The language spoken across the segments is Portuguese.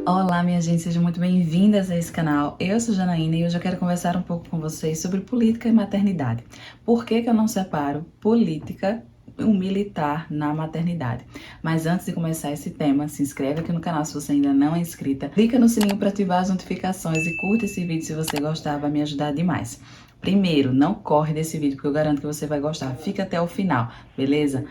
Olá, minha gente, sejam muito bem-vindas a esse canal. Eu sou Janaína e hoje eu quero conversar um pouco com vocês sobre política e maternidade. Por que eu não separo política e o militar na maternidade? Mas antes de começar esse tema, se inscreve aqui no canal se você ainda não é inscrita, clica no sininho para ativar as notificações e curta esse vídeo se você gostar, vai me ajudar demais. Primeiro, não corre desse vídeo, porque eu garanto que você vai gostar. Fica até o final, beleza?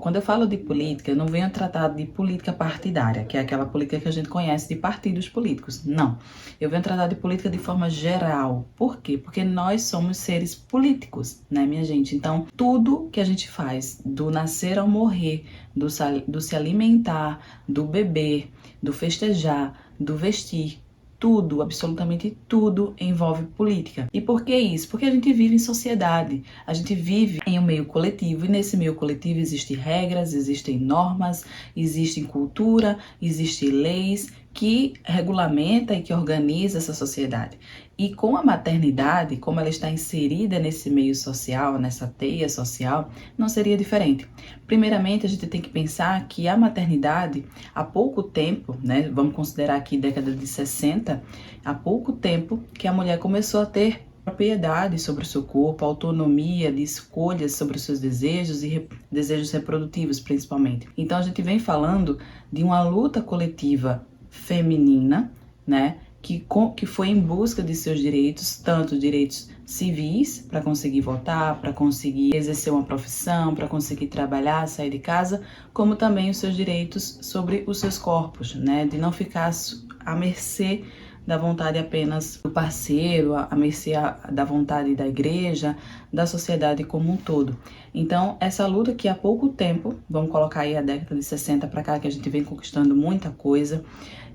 Quando eu falo de política, eu não venho tratar de política partidária, que é aquela política que a gente conhece de partidos políticos. Não. Eu venho tratar de política de forma geral. Por quê? Porque nós somos seres políticos, né, minha gente? Então, tudo que a gente faz, do nascer ao morrer, do se alimentar, do beber, do festejar, do vestir, tudo, absolutamente tudo envolve política. E por que isso? Porque a gente vive em sociedade, a gente vive em um meio coletivo e nesse meio coletivo existem regras, existem normas, existe cultura, existem leis que regulamenta e que organiza essa sociedade. E com a maternidade, como ela está inserida nesse meio social, nessa teia social, não seria diferente. Primeiramente, a gente tem que pensar que a maternidade, há pouco tempo, né, vamos considerar aqui década de 60, há pouco tempo que a mulher começou a ter propriedade sobre o seu corpo, autonomia de escolhas sobre os seus desejos e desejos reprodutivos, principalmente. Então, a gente vem falando de uma luta coletiva feminina, né, que foi em busca de seus direitos, tanto direitos civis, para conseguir votar, para conseguir exercer uma profissão, para conseguir trabalhar, sair de casa, como também os seus direitos sobre os seus corpos, né, de não ficar à mercê da vontade apenas do parceiro, à mercê da vontade da igreja, da sociedade como um todo. Então, essa luta que há pouco tempo, vamos colocar aí a década de 60 para cá, que a gente vem conquistando muita coisa.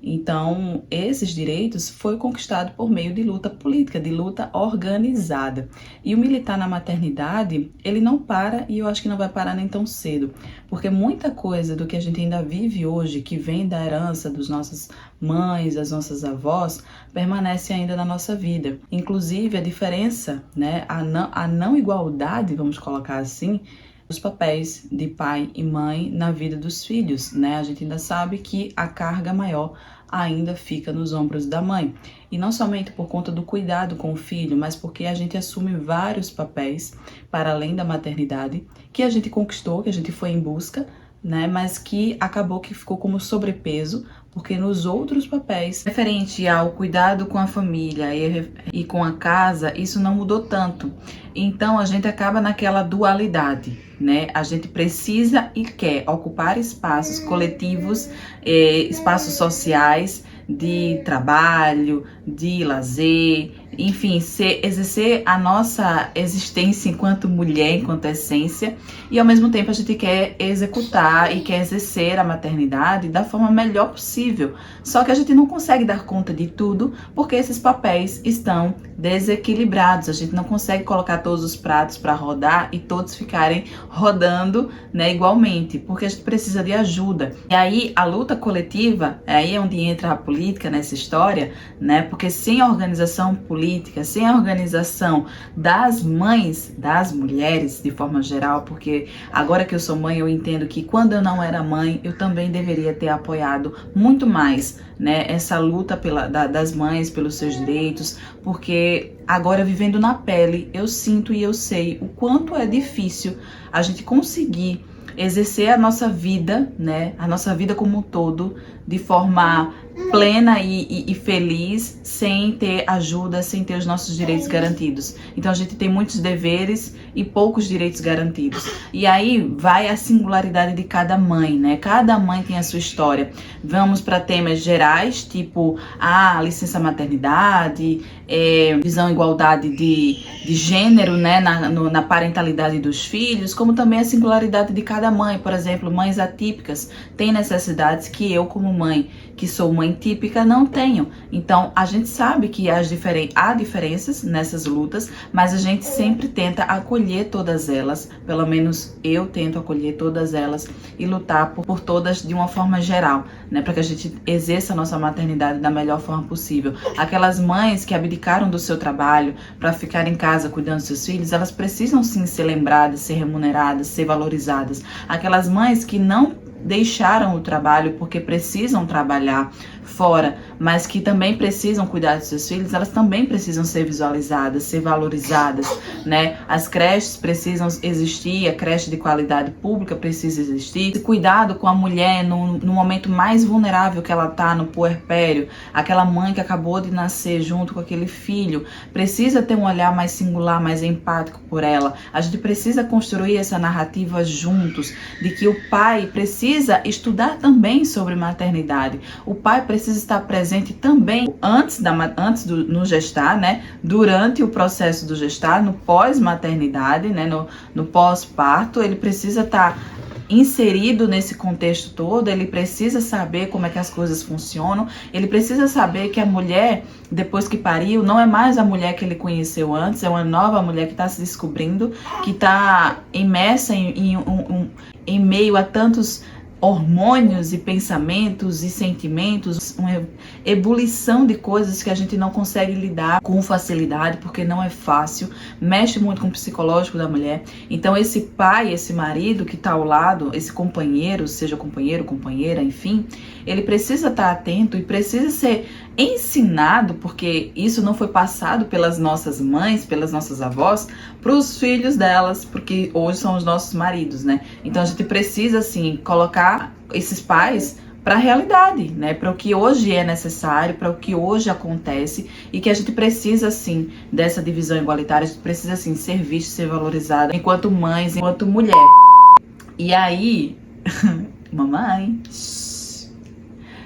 Então, esses direitos foi conquistado por meio de luta política, de luta organizada. E o militar na maternidade, ele não para, e eu acho que não vai parar nem tão cedo, porque muita coisa do que a gente ainda vive hoje, que vem da herança dos nossas mães, das nossas avós, permanece ainda na nossa vida. Inclusive, a diferença, né, a não igualdade, vamos colocar assim, os papéis de pai e mãe na vida dos filhos, né? A gente ainda sabe que a carga maior ainda fica nos ombros da mãe. E não somente por conta do cuidado com o filho, mas porque a gente assume vários papéis para além da maternidade, que a gente conquistou, que a gente foi em busca, né? Mas que acabou que ficou como sobrepeso, porque nos outros papéis, referente ao cuidado com a família e com a casa, isso não mudou tanto. Então a gente acaba naquela dualidade, né? A gente precisa e quer ocupar espaços coletivos, espaços sociais, de trabalho, de lazer, enfim, exercer a nossa existência enquanto mulher, enquanto essência, e ao mesmo tempo a gente quer executar e quer exercer a maternidade da forma melhor possível. Só que a gente não consegue dar conta de tudo porque esses papéis estão desequilibrados. A gente não consegue colocar todos os pratos para rodar e todos ficarem rodando, né, igualmente, porque a gente precisa de ajuda. E aí a luta coletiva, aí é onde entra a política nessa história, né? Porque sem a organização política, sem a organização das mães, das mulheres de forma geral, porque agora que eu sou mãe eu entendo que quando eu não era mãe eu também deveria ter apoiado muito mais, né, essa luta das mães pelos seus direitos, porque agora vivendo na pele eu sinto e eu sei o quanto é difícil a gente conseguir exercer a nossa vida, né, a nossa vida como um todo, de forma plena e feliz, sem ter ajuda, sem ter os nossos direitos garantidos. Então a gente tem muitos deveres e poucos direitos garantidos. E aí vai a singularidade de cada mãe, né? Cada mãe tem a sua história. Vamos para temas gerais, tipo a licença maternidade, visão e igualdade de gênero, né, na parentalidade dos filhos, como também a singularidade de cada mãe. Por exemplo, mães atípicas têm necessidades que eu, como mãe, que sou mãe típica, não tenho. Então, a gente sabe que há diferenças nessas lutas, mas a gente sempre tenta acolher todas elas, pelo menos eu tento acolher todas elas e lutar por todas de uma forma geral, né, para que a gente exerça a nossa maternidade da melhor forma possível. Aquelas mães que abdicaram do seu trabalho para ficar em casa cuidando dos seus filhos, elas precisam sim ser lembradas, ser remuneradas, ser valorizadas. Aquelas mães que não deixaram o trabalho porque precisam trabalhar fora, mas que também precisam cuidar dos seus filhos, elas também precisam ser visualizadas, ser valorizadas, né? As creches precisam existir, a creche de qualidade pública precisa existir. Cuidado com a mulher no momento mais vulnerável que ela tá, no puerpério, aquela mãe que acabou de nascer junto com aquele filho, precisa ter um olhar mais singular, mais empático por ela. A gente precisa construir essa narrativa juntos, de que o pai precisa estudar também sobre maternidade. O pai precisa estar presente também no gestar, né? Durante o processo do gestar, no pós-maternidade, né? No pós-parto, ele precisa estar inserido nesse contexto todo, ele precisa saber como é que as coisas funcionam, ele precisa saber que a mulher, depois que pariu, não é mais a mulher que ele conheceu antes, é uma nova mulher que está se descobrindo, que está imersa em meio a tantos hormônios e pensamentos e sentimentos, uma ebulição de coisas que a gente não consegue lidar com facilidade, porque não é fácil, mexe muito com o psicológico da mulher. Então esse pai, esse marido que está ao lado, esse companheiro, seja companheiro, companheira, enfim, ele precisa estar atento e precisa ser ensinado, porque isso não foi passado pelas nossas mães, pelas nossas avós, para os filhos delas, porque hoje são os nossos maridos, né? Então a gente precisa, assim, colocar esses pais para a realidade, né? Para o que hoje é necessário, para o que hoje acontece, e que a gente precisa, assim, dessa divisão igualitária, a gente precisa, assim, ser visto, ser valorizado enquanto mães, enquanto mulher. E aí, mamãe...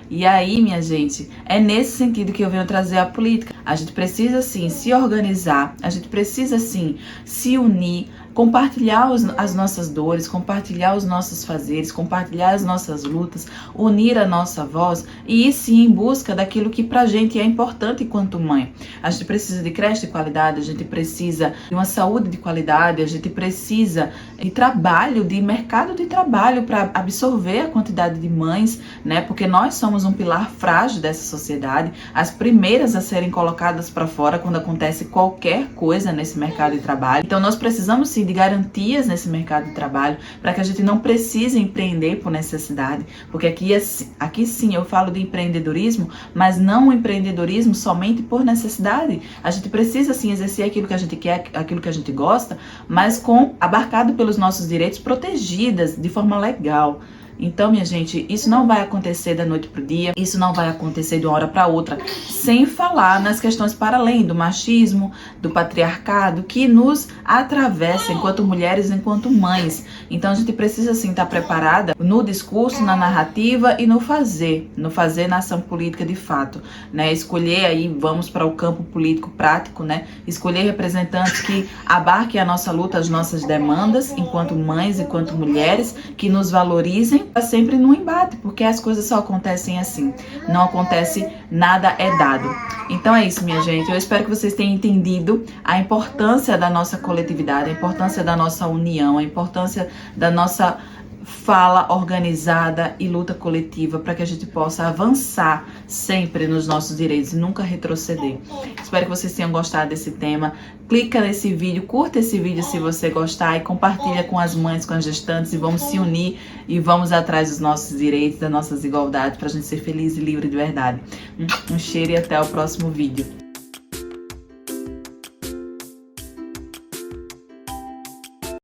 E aí, minha gente, é nesse sentido que eu venho trazer a política. A gente precisa, sim, se organizar, a gente precisa, sim, se unir, compartilhar as nossas dores, compartilhar os nossos fazeres, compartilhar as nossas lutas, unir a nossa voz e ir, sim, em busca daquilo que pra gente é importante enquanto mãe. A gente precisa de creche de qualidade, a gente precisa de uma saúde de qualidade, a gente precisa de trabalho, de mercado de trabalho para absorver a quantidade de mães, né? Porque nós somos um pilar frágil dessa sociedade, as primeiras a serem colocadas para fora quando acontece qualquer coisa nesse mercado de trabalho. Então nós precisamos, sim, de garantias nesse mercado de trabalho para que a gente não precise empreender por necessidade, porque aqui sim eu falo de empreendedorismo, mas não o empreendedorismo somente por necessidade. A gente precisa, sim, exercer aquilo que a gente quer, aquilo que a gente gosta, mas abarcado pelos nossos direitos, protegidas de forma legal. Então, minha gente, isso não vai acontecer da noite pro dia, isso não vai acontecer de uma hora para outra, sem falar nas questões para além do machismo, do patriarcado, que nos atravessa enquanto mulheres, enquanto mães. Então, a gente precisa, sim, estar preparada no discurso, na narrativa e no fazer na ação política de fato, né? Escolher aí, vamos para o campo político prático, né? Escolher representantes que abarquem a nossa luta, as nossas demandas, enquanto mães, enquanto mulheres, que nos valorizem, sempre no embate, porque as coisas só acontecem assim, não acontece nada é dado. Então é isso, minha gente, eu espero que vocês tenham entendido a importância da nossa coletividade, a importância da nossa união, a importância da nossa fala organizada e luta coletiva para que a gente possa avançar sempre nos nossos direitos e nunca retroceder. Espero que vocês tenham gostado desse tema. Clica nesse vídeo, curta esse vídeo se você gostar e compartilha com as mães, com as gestantes, e vamos se unir e vamos atrás dos nossos direitos, das nossas igualdades, para a gente ser feliz e livre de verdade. Um cheiro e até o próximo vídeo.